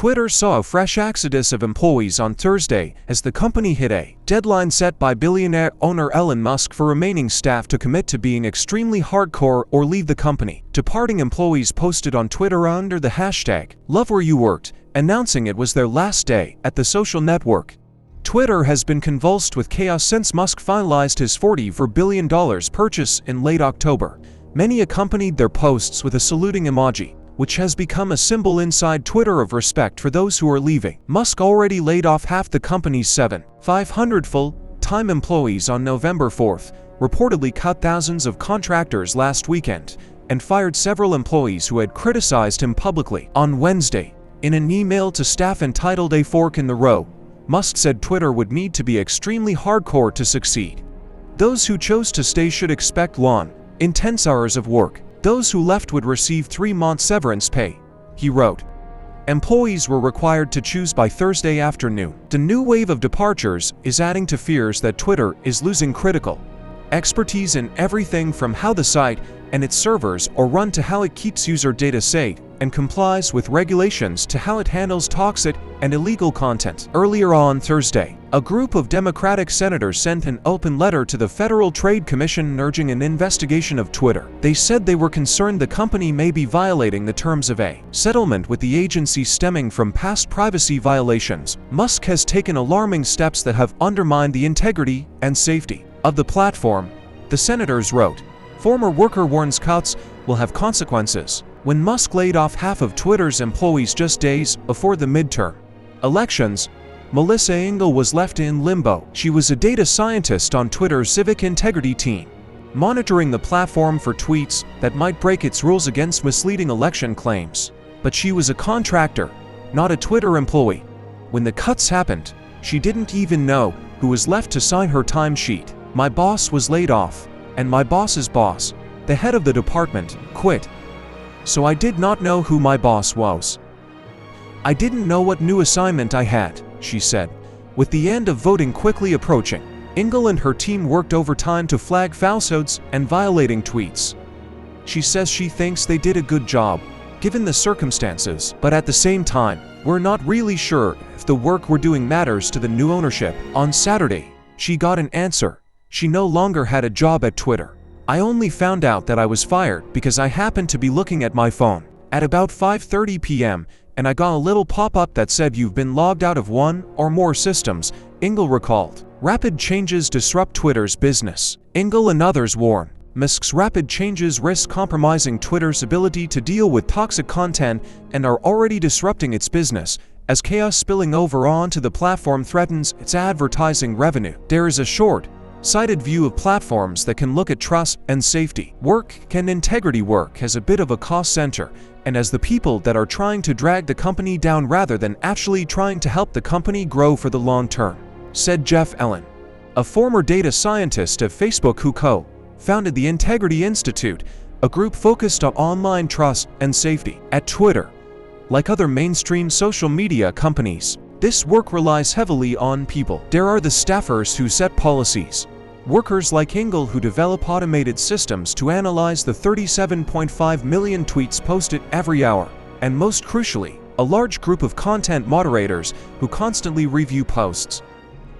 Twitter saw a fresh exodus of employees on Thursday as the company hit a deadline set by billionaire owner Elon Musk for remaining staff to commit to being extremely hardcore or leave the company. Departing employees posted on Twitter under the hashtag #LoveWhereYouWorked, announcing it was their last day at the social network. Twitter has been convulsed with chaos since Musk finalized his $44 billion purchase in late October. Many accompanied their posts with a saluting emoji, which has become a symbol inside Twitter of respect for those who are leaving. Musk already laid off half the company's 7,500 full-time employees on November 4th, reportedly cut thousands of contractors last weekend, and fired several employees who had criticized him publicly. On Wednesday, in an email to staff entitled "A Fork in the Road," Musk said Twitter would need to be extremely hardcore to succeed. Those who chose to stay should expect long, intense hours of work. Those who left would receive 3-month severance pay, he wrote. Employees were required to choose by Thursday afternoon. The new wave of departures is adding to fears that Twitter is losing critical expertise in everything from how the site and its servers are run to how it keeps user data safe and complies with regulations to how it handles toxic and illegal content. Earlier on Thursday, a group of Democratic senators sent an open letter to the Federal Trade Commission urging an investigation of Twitter. They said they were concerned the company may be violating the terms of a settlement with the agency stemming from past privacy violations. Musk has taken alarming steps that have undermined the integrity and safety of the platform, the senators wrote. Former worker warns cuts will have consequences. When Musk laid off half of Twitter's employees just days before the midterm elections, Melissa Engel was left in limbo. She was a data scientist on Twitter's civic integrity team, monitoring the platform for tweets that might break its rules against misleading election claims. But she was a contractor, not a Twitter employee. When the cuts happened, she didn't even know who was left to sign her timesheet. My boss was laid off, and my boss's boss, the head of the department, quit. So I did not know who my boss was. I didn't know what new assignment I had, she said. With the end of voting quickly approaching, Engel and her team worked overtime to flag falsehoods and violating tweets. She says she thinks they did a good job, given the circumstances, but at the same time, we're not really sure if the work we're doing matters to the new ownership. On Saturday, she got an answer. She no longer had a job at Twitter. I only found out that I was fired because I happened to be looking at my phone at about 5:30 p.m. and I got a little pop-up that said you've been logged out of one or more systems, Engel recalled. Rapid changes disrupt Twitter's business. Engel and others warn Musk's rapid changes risk compromising Twitter's ability to deal with toxic content and are already disrupting its business, as chaos spilling over onto the platform threatens its advertising revenue. There is a short-sighted view of platforms that can look at trust and safety. Work can integrity work as a bit of a cost center, and as the people that are trying to drag the company down rather than actually trying to help the company grow for the long term, said Jeff Ellen, a former data scientist at Facebook who co-founded the Integrity Institute, a group focused on online trust and safety. At Twitter, like other mainstream social media companies, this work relies heavily on people. There are the staffers who set policies, workers like Engel who develop automated systems to analyze the 37.5 million tweets posted every hour, and most crucially, a large group of content moderators who constantly review posts.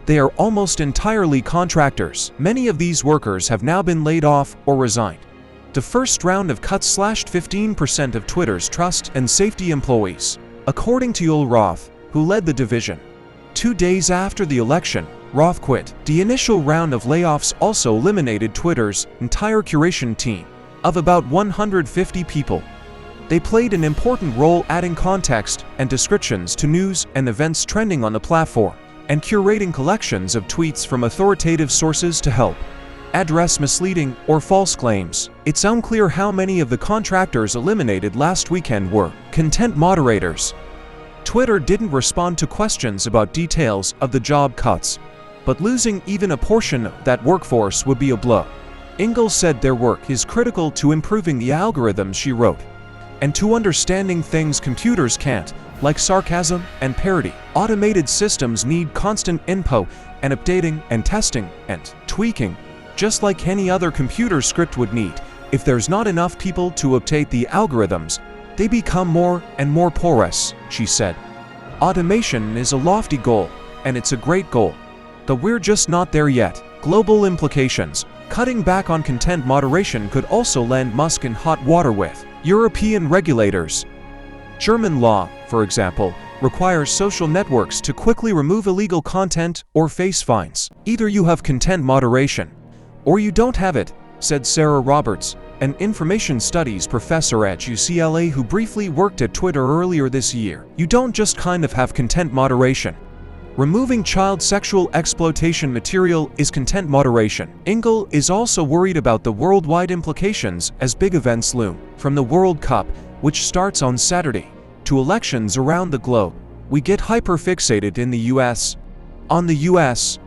They are almost entirely contractors. Many of these workers have now been laid off or resigned. The first round of cuts slashed 15% of Twitter's trust and safety employees, according to Yoel Roth, who led the division. 2 days after the election, Roth quit. The initial round of layoffs also eliminated Twitter's entire curation team of about 150 people. They played an important role adding context and descriptions to news and events trending on the platform, and curating collections of tweets from authoritative sources to help address misleading or false claims. It's unclear how many of the contractors eliminated last weekend were content moderators. Twitter didn't respond to questions about details of the job cuts, but losing even a portion of that workforce would be a blow. Engel said their work is critical to improving the algorithms she wrote, and to understanding things computers can't, like sarcasm and parody. Automated systems need constant info and updating and testing and tweaking, just like any other computer script would need. If there's not enough people to update the algorithms, they become more and more porous, she said. Automation is a lofty goal, and it's a great goal. But we're just not there yet. Global implications. Cutting back on content moderation could also land Musk in hot water with European regulators. German law, for example, requires social networks to quickly remove illegal content or face fines. Either you have content moderation, or you don't have it, said Sarah Roberts, an information studies professor at UCLA who briefly worked at Twitter earlier this year. You don't just kind of have content moderation. Removing child sexual exploitation material is content moderation. Engel is also worried about the worldwide implications as big events loom. From the World Cup, which starts on Saturday, to elections around the globe, we get hyper-fixated in the US on the US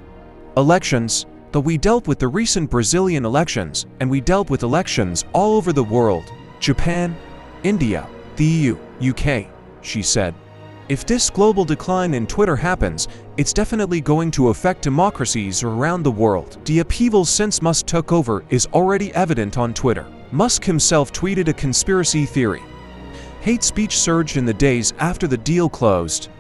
elections. Though we dealt with the recent Brazilian elections, and we dealt with elections all over the world, Japan, India, the EU, UK, she said. If this global decline in Twitter happens, it's definitely going to affect democracies around the world. The upheaval since Musk took over is already evident on Twitter. Musk himself tweeted a conspiracy theory. Hate speech surged in the days after the deal closed.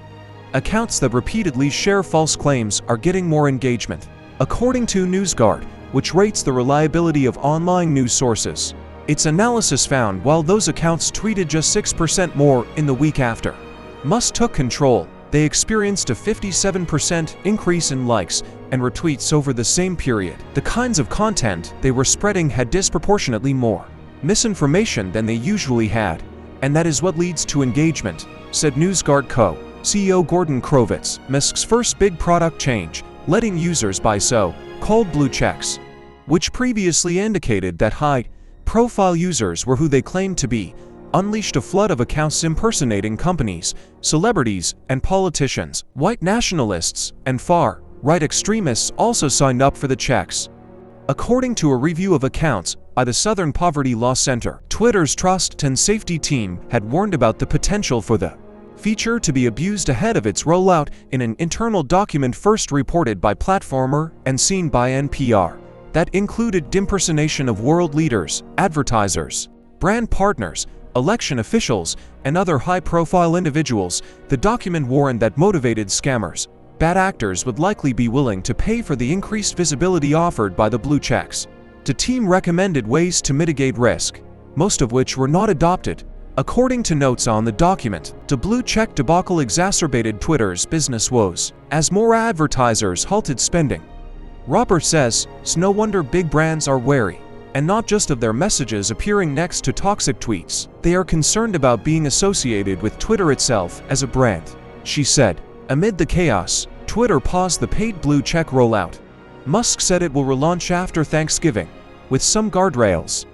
Accounts that repeatedly share false claims are getting more engagement. According to NewsGuard, which rates the reliability of online news sources, its analysis found while those accounts tweeted just 6% more in the week after Musk took control, they experienced a 57% increase in likes and retweets over the same period. The kinds of content they were spreading had disproportionately more misinformation than they usually had, and that is what leads to engagement, said NewsGuard CEO Gordon Krovitz. Musk's first big product change, letting users buy so-called blue checks, which previously indicated that high-profile users were who they claimed to be, unleashed a flood of accounts impersonating companies, celebrities, and politicians. White nationalists and far-right extremists also signed up for the checks. According to a review of accounts by the Southern Poverty Law Center, Twitter's Trust and Safety team had warned about the potential for the feature to be abused ahead of its rollout in an internal document first reported by Platformer and seen by NPR. That included impersonation of world leaders, advertisers, brand partners, election officials, and other high-profile individuals. The document warned that motivated scammers, bad actors would likely be willing to pay for the increased visibility offered by the blue checks. The team recommended ways to mitigate risk, most of which were not adopted. According to notes on the document, the blue check debacle exacerbated Twitter's business woes as more advertisers halted spending. Robert says, "It's no wonder big brands are wary, and not just of their messages appearing next to toxic tweets. They are concerned about being associated with Twitter itself as a brand," she said. Amid the chaos, Twitter paused the paid blue check rollout. Musk said it will relaunch after Thanksgiving, with some guardrails.